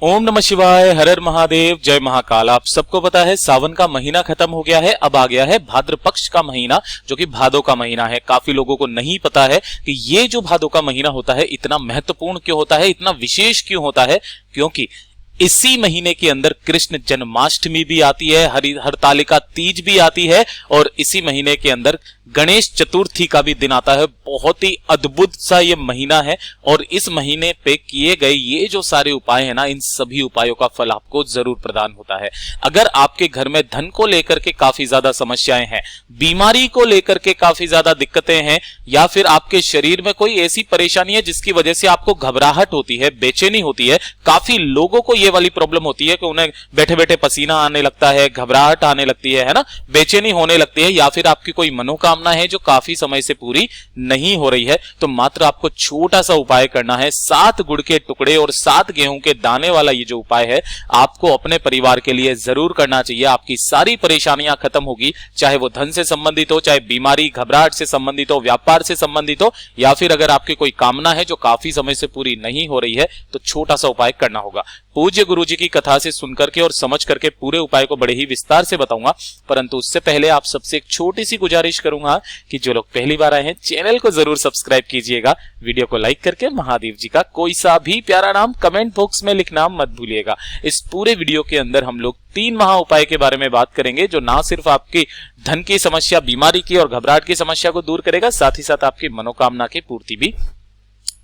ओम नमः शिवाय, हर हर महादेव, जय महाकाल। आप सबको पता है सावन का महीना खत्म हो गया है, अब आ गया है भाद्र पक्ष का महीना जो कि भादो का महीना है। काफी लोगों को नहीं पता है कि ये जो भादो का महीना होता है इतना महत्वपूर्ण क्यों होता है, इतना विशेष क्यों होता है, क्योंकि इसी महीने के अंदर कृष्ण जन्माष्टमी भी आती है, हरतालिका तीज भी आती है और इसी महीने के अंदर गणेश चतुर्थी का भी दिन आता है। बहुत ही अद्भुत सा ये महीना है और इस महीने पे किए गए ये जो सारे उपाय है ना, इन सभी उपायों का फल आपको जरूर प्रदान होता है। अगर आपके घर में धन को लेकर के काफी ज्यादा समस्याएं हैं, बीमारी को लेकर के काफी ज्यादा दिक्कतें हैं, या फिर आपके शरीर में कोई ऐसी परेशानी है जिसकी वजह से आपको घबराहट होती है, बेचैनी होती है, काफी लोगों को ये वाली प्रॉब्लम होती है कि उन्हें बैठे बैठे पसीना आने लगता है, घबराहट आने लगती है ना, बेचैनी होने लगती है, या फिर आपकी कोई मनोकामना है जो काफी समय से पूरी नहीं हो रही है, तो मात्र आपको छोटा सा उपाय करना है। 7 गुड़ के टुकड़े और 7 गेहूं के दाने वाला ये जो उपाय है आपको अपने परिवार के लिए जरूर करना चाहिए। आपकी सारी परेशानियां खत्म होगी, चाहे वो धन से संबंधित हो, चाहे बीमारी घबराहट से संबंधित हो, व्यापार से संबंधित हो, या फिर अगर आपकी कोई कामना है जो काफी समय से पूरी नहीं हो रही है तो छोटा सा उपाय करना होगा। पूज्य गुरुजी की कथा से सुनकर के और समझ करके पूरे उपाय को बड़े ही विस्तार से बताऊंगा, परंतु उससे पहले आप सबसे एक छोटी सी गुजारिश करूंगा कि जो लोग पहली बार आए हैं चैनल को जरूर सब्सक्राइब कीजिएगा, वीडियो को लाइक करके महादेव जी का कोई सा भी प्यारा नाम कमेंट बॉक्स में लिखना मत भूलिएगा। इस पूरे वीडियो के अंदर हम लोग 3 महा उपाय के बारे में बात करेंगे जो ना सिर्फ आपकी धन की समस्या, बीमारी की और घबराहट की समस्या को दूर करेगा, साथ ही साथ आपकी मनोकामना की पूर्ति भी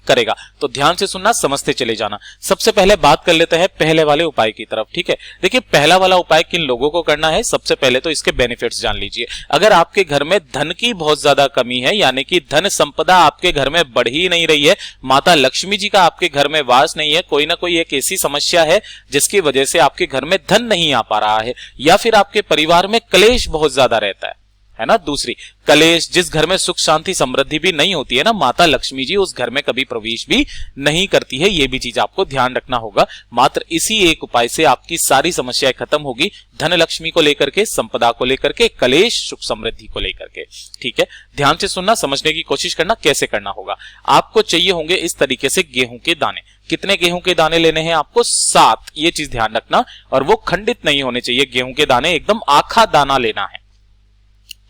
करेगा। तो ध्यान से सुनना, समझते चले जाना। सबसे पहले बात कर लेते हैं पहले वाले उपाय की तरफ, ठीक है। देखिए पहला वाला उपाय किन लोगों को करना है, सबसे पहले तो इसके बेनिफिट्स जान लीजिए। अगर आपके घर में धन की बहुत ज्यादा कमी है, यानी कि धन संपदा आपके घर में बढ़ ही नहीं रही है, माता लक्ष्मी जी का आपके घर में वास नहीं है, कोई ना कोई एक ऐसी समस्या है जिसकी वजह से आपके घर में धन नहीं आ पा रहा है, या फिर आपके परिवार में क्लेश बहुत ज्यादा रहता है ना। दूसरी, कलेश, जिस घर में सुख शांति समृद्धि भी नहीं होती है ना, माता लक्ष्मी जी उस घर में कभी प्रवेश भी नहीं करती है, ये भी चीज आपको ध्यान रखना होगा। मात्र इसी एक उपाय से आपकी सारी समस्याएं खत्म होगी, धन लक्ष्मी को लेकर के, संपदा को लेकर के, कलेश सुख समृद्धि को लेकर के, ठीक है। ध्यान से सुनना, समझने की कोशिश करना कैसे करना होगा। आपको चाहिए होंगे इस तरीके से गेहूं के दाने। कितने गेहूं के दाने लेने हैं आपको? 7, ये चीज ध्यान रखना, और वो खंडित नहीं होने चाहिए। गेहूं के दाने एकदम आखा दाना लेना है,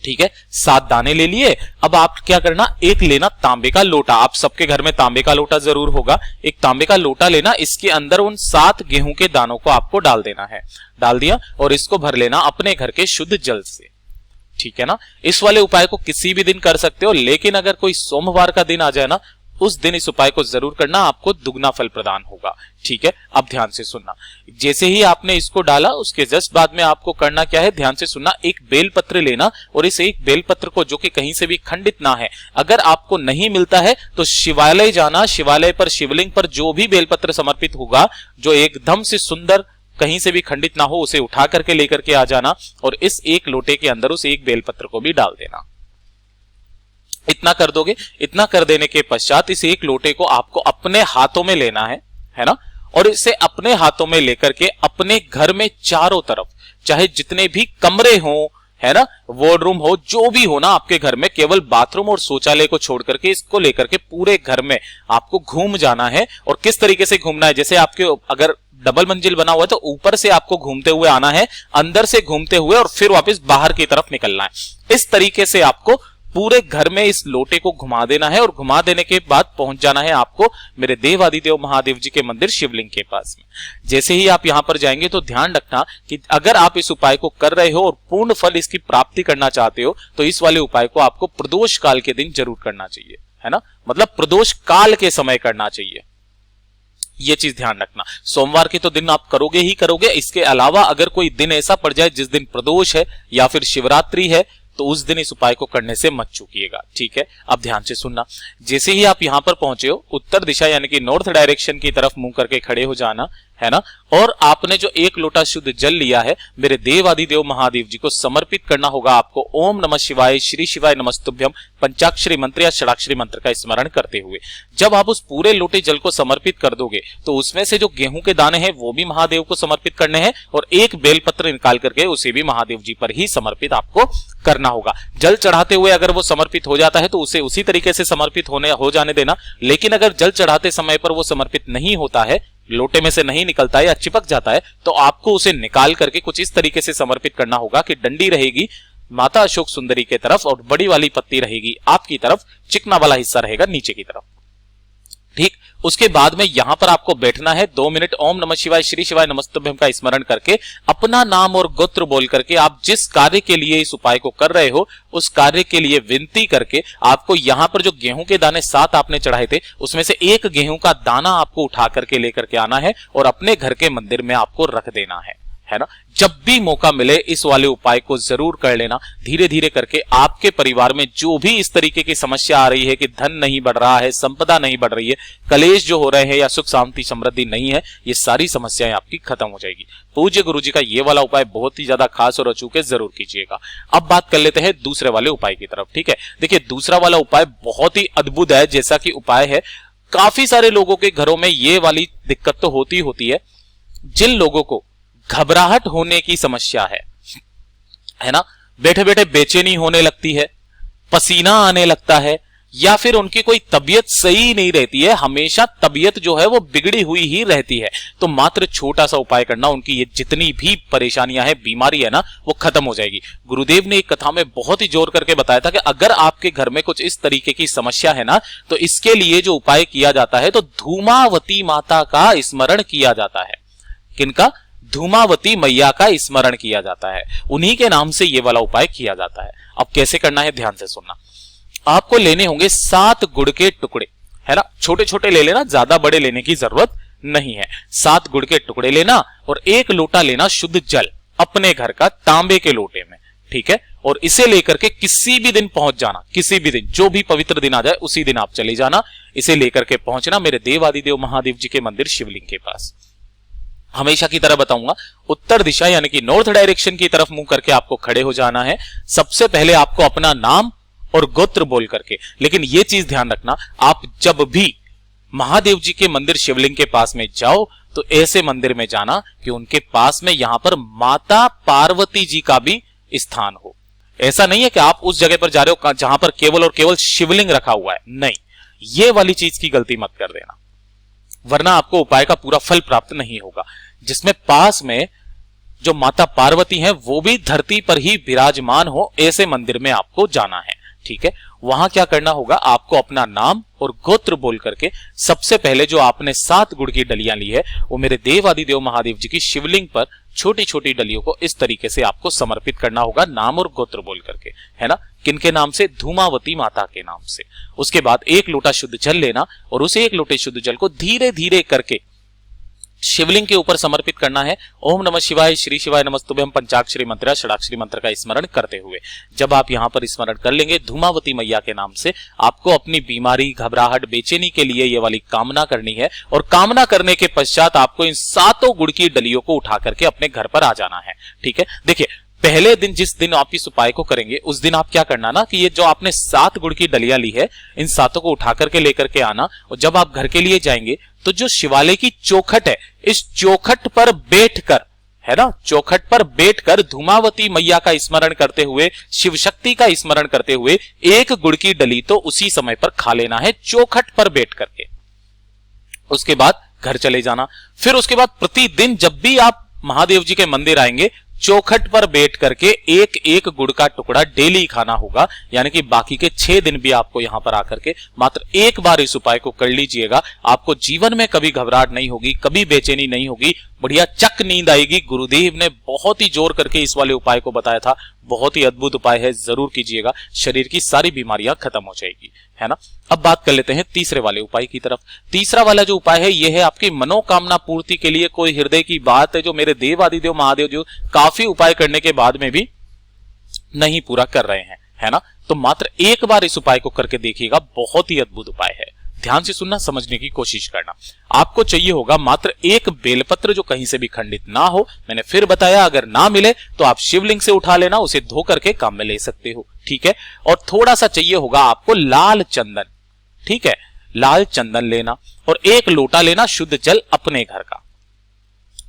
ठीक है। 7 दाने ले लिए। अब आप क्या करना, एक लेना तांबे का लोटा। आप सबके घर में तांबे का लोटा जरूर होगा। एक तांबे का लोटा लेना, इसके अंदर उन 7 गेहूं के दानों को आपको डाल देना है। डाल दिया और इसको भर लेना अपने घर के शुद्ध जल से, ठीक है ना। इस वाले उपाय को किसी भी दिन कर सकते हो, लेकिन अगर कोई सोमवार का दिन आ जाए ना, उस दिन इस उपाय को जरूर करना, आपको दुगना फल प्रदान होगा, ठीक है। अब ध्यान से सुनना, जैसे ही आपने इसको डाला उसके जस्ट बाद में आपको करना क्या है, ध्यान से सुनना। एक बेलपत्र लेना और इस एक बेलपत्र को, जो कि कहीं से भी खंडित ना है, अगर आपको नहीं मिलता है तो शिवालय जाना। शिवालय पर, शिवलिंग पर जो भी बेलपत्र समर्पित होगा, जो एकदम से सुंदर, कहीं से भी खंडित ना हो, उसे उठा करके लेकर के आ जाना और इस एक लोटे के अंदर उस एक बेलपत्र को भी डाल देना। इतना कर दोगे, इतना कर देने के पश्चात इस एक लोटे को आपको अपने हाथों में लेना है ना, और इसे अपने हाथों में लेकर के अपने घर में चारों तरफ, चाहे जितने भी कमरे हों, है ना, वार्डरूम हो, जो भी हो ना आपके घर में, केवल बाथरूम और शौचालय को छोड़ करके इसको लेकर के पूरे घर में आपको घूम जाना है। और किस तरीके से घूमना है, जैसे आपके अगर डबल मंजिल बना हुआ है तो ऊपर से आपको घूमते हुए आना है, अंदर से घूमते हुए और फिर वापस बाहर की तरफ निकलना है। इस तरीके से आपको पूरे घर में इस लोटे को घुमा देना है और घुमा देने के बाद पहुंच जाना है आपको मेरे देवादिदेव महादेव जी के मंदिर शिवलिंग के पास में। जैसे ही आप यहां पर जाएंगे तो ध्यान रखना कि अगर आप इस उपाय को कर रहे हो और पूर्ण फल इसकी प्राप्ति करना चाहते हो तो इस वाले उपाय को आपको प्रदोष काल के दिन जरूर करना चाहिए, है ना, मतलब प्रदोष काल के समय करना चाहिए, ये चीज ध्यान रखना। सोमवार के तो दिन आप करोगे ही करोगे, इसके अलावा अगर कोई दिन ऐसा पड़ जाए जिस दिन प्रदोष है या फिर शिवरात्रि है तो उस दिन इस उपाय को करने से मत चूकिएगा, ठीक है। अब ध्यान से सुनना, जैसे ही आप यहां पर पहुंचे हो, उत्तर दिशा यानी कि नॉर्थ डायरेक्शन की तरफ मुंह करके खड़े हो जाना, है ना, और आपने जो एक लोटा शुद्ध जल लिया है मेरे देवादिदेव महादेव जी को समर्पित करना होगा आपको। ओम नमः शिवाय, श्री शिवाय नमस्तुभ्यम पंचाक्षरी मंत्र या षडाक्षरी मंत्र का स्मरण करते हुए जब आप उस पूरे लोटे जल को समर्पित कर दोगे तो उसमें से जो गेहूं के दाने हैं वो भी महादेव को समर्पित करने हैं और एक बेलपत्र निकाल करके उसे भी महादेव जी पर ही समर्पित आपको करना होगा। जल चढ़ाते हुए अगर वो समर्पित हो जाता है तो उसे उसी तरीके से समर्पित हो जाने देना, लेकिन अगर जल चढ़ाते समय पर वो समर्पित नहीं होता है लोटे में से नहीं निकलता है या चिपक जाता है, तो आपको उसे निकाल करके कुछ इस तरीके से समर्पित करना होगा कि डंडी रहेगी माता अशोक सुंदरी के तरफ और बड़ी वाली पत्ती रहेगी आपकी तरफ, चिकना वाला हिस्सा रहेगा नीचे की तरफ। ठीक, उसके बाद में यहां पर आपको बैठना है 2 मिनट ओम नमः शिवाय श्री शिवाय नमस्तुभ्यं का स्मरण करके, अपना नाम और गोत्र बोल करके आप जिस कार्य के लिए इस उपाय को कर रहे हो उस कार्य के लिए विनती करके आपको यहां पर जो गेहूं के दाने 7 आपने चढ़ाए थे उसमें से एक गेहूं का दाना आपको उठा करके लेकर के आना है और अपने घर के मंदिर में आपको रख देना है ना। जब भी मौका मिले इस वाले उपाय को जरूर कर लेना। धीरे धीरे करके आपके परिवार में जो भी इस तरीके की समस्या आ रही है कि धन नहीं बढ़ रहा है, संपदा नहीं बढ़ रही है, कलेश जो हो रहे हैं या सुख शांति समृद्धि नहीं है, ये सारी समस्याएं आपकी खत्म हो जाएगी। पूज्य गुरु जी का ये वाला उपाय बहुत ही ज्यादा खास और अचूक है, जरूर कीजिएगा। अब बात कर लेते हैं दूसरे वाले उपाय की तरफ। ठीक है, देखिए दूसरा वाला उपाय बहुत ही अद्भुत है। जैसा कि उपाय है, काफी सारे लोगों के घरों में ये वाली दिक्कत तो होती है। जिन लोगों को घबराहट होने की समस्या है ना, बैठे बैठे बेचैनी होने लगती है, पसीना आने लगता है, या फिर उनकी कोई तबीयत सही नहीं रहती है, हमेशा तबीयत जो है वो बिगड़ी हुई ही रहती है, तो मात्र छोटा सा उपाय करना उनकी ये जितनी भी परेशानियां है, बीमारी है ना, वो खत्म हो जाएगी। गुरुदेव ने एक कथा में बहुत ही जोर करके बताया था कि अगर आपके घर में कुछ इस तरीके की समस्या है ना, तो इसके लिए जो उपाय किया जाता है तो धूमावती माता का स्मरण किया जाता है। किनका? धूमावती मैया का स्मरण किया जाता है, उन्हीं के नाम से ये वाला उपाय किया जाता है। अब कैसे करना है ध्यान से सुनना। आपको लेने होंगे 7 गुड़ के टुकड़े, है ना, छोटे छोटे ले लेना, ज्यादा बड़े लेने की जरूरत नहीं है। 7 गुड़ के टुकड़े लेना और 1 लोटा लेना शुद्ध जल, अपने घर का तांबे के लोटे में। ठीक है, और इसे लेकर के किसी भी दिन पहुंच जाना, किसी भी दिन, जो भी पवित्र दिन आ जाए उसी दिन आप चले जाना। इसे लेकर के पहुंचना मेरे देवादिदेव महादेव जी के मंदिर शिवलिंग के पास। हमेशा की तरह बताऊंगा, उत्तर दिशा यानी कि नॉर्थ डायरेक्शन की तरफ मुंह करके आपको खड़े हो जाना है। सबसे पहले आपको अपना नाम और गोत्र बोल करके, लेकिन यह चीज ध्यान रखना, आप जब भी महादेव जी के मंदिर शिवलिंग के पास में जाओ तो ऐसे मंदिर में जाना कि उनके पास में यहां पर माता पार्वती जी का भी स्थान हो। ऐसा नहीं है कि आप उस जगह पर जा रहे हो जहां पर केवल और केवल शिवलिंग रखा हुआ है, नहीं, ये वाली चीज की गलती मत कर देना, वरना आपको उपाय का पूरा फल प्राप्त नहीं होगा। जिसमें पास में जो माता पार्वती हैं वो भी धरती पर ही विराजमान हो, ऐसे मंदिर में आपको जाना है। ठीक है, वहां क्या करना होगा, आपको अपना नाम और गोत्र बोल करके सबसे पहले जो आपने 7 गुड़ की डलियां ली है वो मेरे देवादिदेव महादेव जी की शिवलिंग पर छोटी छोटी डलियों को इस तरीके से आपको समर्पित करना होगा, नाम और गोत्र बोल करके, है ना। किनके नाम से? धूमावती माता के नाम से। उसके बाद 1 लोटा शुद्ध जल लेना और उस 1 लोटे शुद्ध जल को धीरे धीरे करके शिवलिंग के ऊपर समर्पित करना है। ओम नमः शिवाय श्री शिवाय नमस्तुभ्यं पंचाक्षरी मंत्र, षडाक्षरी मंत्र का स्मरण करते हुए जब आप यहां पर स्मरण कर लेंगे धूमावती मैया के नाम से, आपको अपनी बीमारी, घबराहट, बेचैनी के लिए ये वाली कामना करनी है। और कामना करने के पश्चात आपको इन 7 गुड़ की डलियों को उठा करके अपने घर पर आ जाना है। ठीक है, देखिए पहले दिन जिस दिन आप इस उपाय को करेंगे उस दिन आप क्या करना ना कि ये जो आपने 7 गुड़ की डलियां ली है इन 7 को उठा करके लेकर के आना, और जब आप घर के लिए जाएंगे तो जो शिवालय की चौखट है, इस चौखट पर बैठकर, है ना, चौखट पर बैठकर धूमावती मैया का स्मरण करते हुए, शिव शक्ति का स्मरण करते हुए 1 गुड़ की डली तो उसी समय पर खा लेना है, चौखट पर बैठ करके। उसके बाद घर चले जाना। फिर उसके बाद प्रतिदिन जब भी आप महादेव जी के मंदिर आएंगे चौखट पर बैठ करके 1-1 गुड़ का टुकड़ा डेली खाना होगा, यानी कि बाकी के 6 दिन भी आपको यहां पर आकर के मात्र एक बार इस उपाय को कर लीजिएगा। आपको जीवन में कभी घबराहट नहीं होगी, कभी बेचैनी नहीं होगी, बढ़िया चक नींद आएगी। गुरुदेव ने बहुत ही जोर करके इस वाले उपाय को बताया था, बहुत ही अद्भुत उपाय है, जरूर कीजिएगा, शरीर की सारी बीमारियां खत्म हो जाएगी, है ना। अब बात कर लेते हैं तीसरे वाले उपाय की तरफ। तीसरा वाला जो उपाय है यह है आपकी मनोकामना पूर्ति के लिए कोई हृदय की बात है जो मेरे देव आदिदेव महादेव जो काफी उपाय करने के बाद में भी नहीं पूरा कर रहे हैं, है ना, तो मात्र एक बार इस उपाय को करके देखिएगा, बहुत ही अद्भुत उपाय है। ध्यान से सुनना, समझने की कोशिश करना। आपको चाहिए होगा मात्र 1 बेलपत्र जो कहीं से भी खंडित ना हो। मैंने फिर बताया अगर ना मिले तो आप शिवलिंग से उठा लेना, उसे धो करके काम में ले सकते हो, ठीक है। और थोड़ा सा चाहिए होगा आपको लाल चंदन, ठीक है, लाल चंदन लेना और 1 लोटा लेना शुद्ध जल अपने घर का।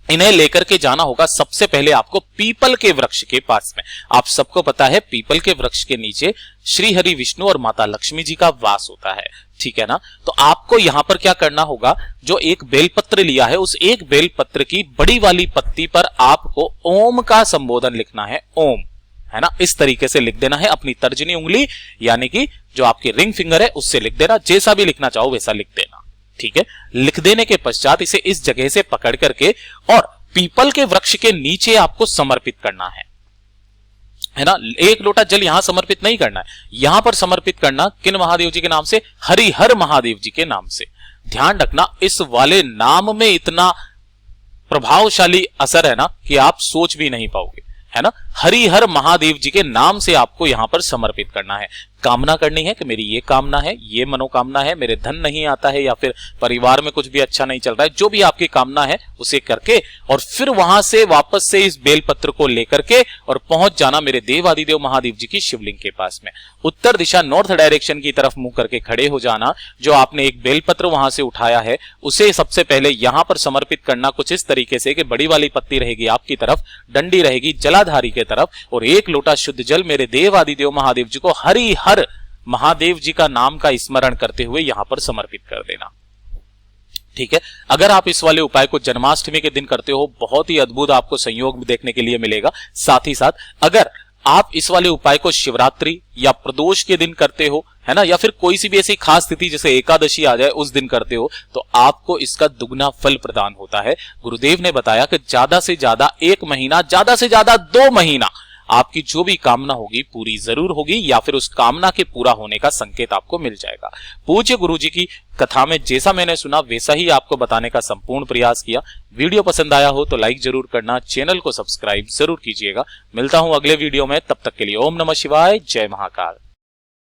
इन्हें लेकर के जाना होगा सबसे पहले आपको पीपल के वृक्ष के पास में। आप सबको पता है पीपल के वृक्ष के नीचे श्री हरि विष्णु और माता लक्ष्मी जी का वास होता है, ठीक है ना। तो आपको यहां पर क्या करना होगा, जो एक बेलपत्र लिया है उस एक बेलपत्र की बड़ी वाली पत्ती पर आपको ओम का संबोधन लिखना है, ओम, है ना। इस तरीके से लिख देना है, अपनी तर्जनी उंगली यानी कि जो आपकी रिंग फिंगर है उससे लिख देना, जैसा भी लिखना चाहो वैसा लिख देना, ठीक है। लिख देने के पश्चात इसे इस जगह से पकड़ करके और पीपल के वृक्ष के नीचे आपको समर्पित करना है ना। एक लोटा जल यहां समर्पित नहीं करना है, यहां पर समर्पित करना किन महादेव जी के नाम से, हरिहर महादेव जी के नाम से। ध्यान रखना इस वाले नाम में इतना प्रभावशाली असर है ना कि आप सोच भी नहीं पाओगे, है ना। हरिहर महादेव जी के नाम से आपको यहां पर समर्पित करना है। कामना करनी है कि मेरी ये कामना है, ये मनोकामना है, मेरे धन नहीं आता है या फिर परिवार में कुछ भी अच्छा नहीं चल रहा है, जो भी आपकी कामना है उसे करके और फिर वहां से वापस से इस बेलपत्र को लेकर के और पहुंच जाना मेरे देवादिदेव महादेव जी की शिवलिंग के पास में। उत्तर दिशा नॉर्थ डायरेक्शन की तरफ मुंह करके खड़े हो जाना। जो आपने एक बेलपत्र वहां से उठाया है उसे सबसे पहले यहां पर समर्पित करना कुछ इस तरीके से कि बड़ी वाली पत्ती रहेगी आपकी तरफ, डंडी रहेगी जलाधारी के तरफ और एक लोटा शुद्ध जल मेरे देवादिदेव महादेव जी को हरिहर महादेव जी का नाम का स्मरण करते हुए यहां पर समर्पित कर देना, ठीक है। अगर आप इस वाले उपाय को जन्माष्टमी के दिन करते हो बहुत ही अद्भुत आपको संयोग देखने के लिए मिलेगा। साथ ही साथ अगर आप इस वाले उपाय को शिवरात्रि या प्रदोष के दिन करते हो, है ना, या फिर कोई सी भी ऐसी खास स्थिति जैसे एकादशी आ जाए उस दिन करते हो तो आपको इसका दुगना फल प्रदान होता है। गुरुदेव ने बताया कि ज्यादा से ज्यादा 1 महीना, ज्यादा से ज्यादा 2 महीना आपकी जो भी कामना होगी पूरी जरूर होगी या फिर उस कामना के पूरा होने का संकेत आपको मिल जाएगा। पूज्य गुरु जी की कथा में जैसा मैंने सुना वैसा ही आपको बताने का संपूर्ण प्रयास किया। वीडियो पसंद आया हो तो लाइक जरूर करना, चैनल को सब्सक्राइब जरूर कीजिएगा। मिलता हूं अगले वीडियो में, तब तक के लिए ओम नमः शिवाय, जय महाकाल।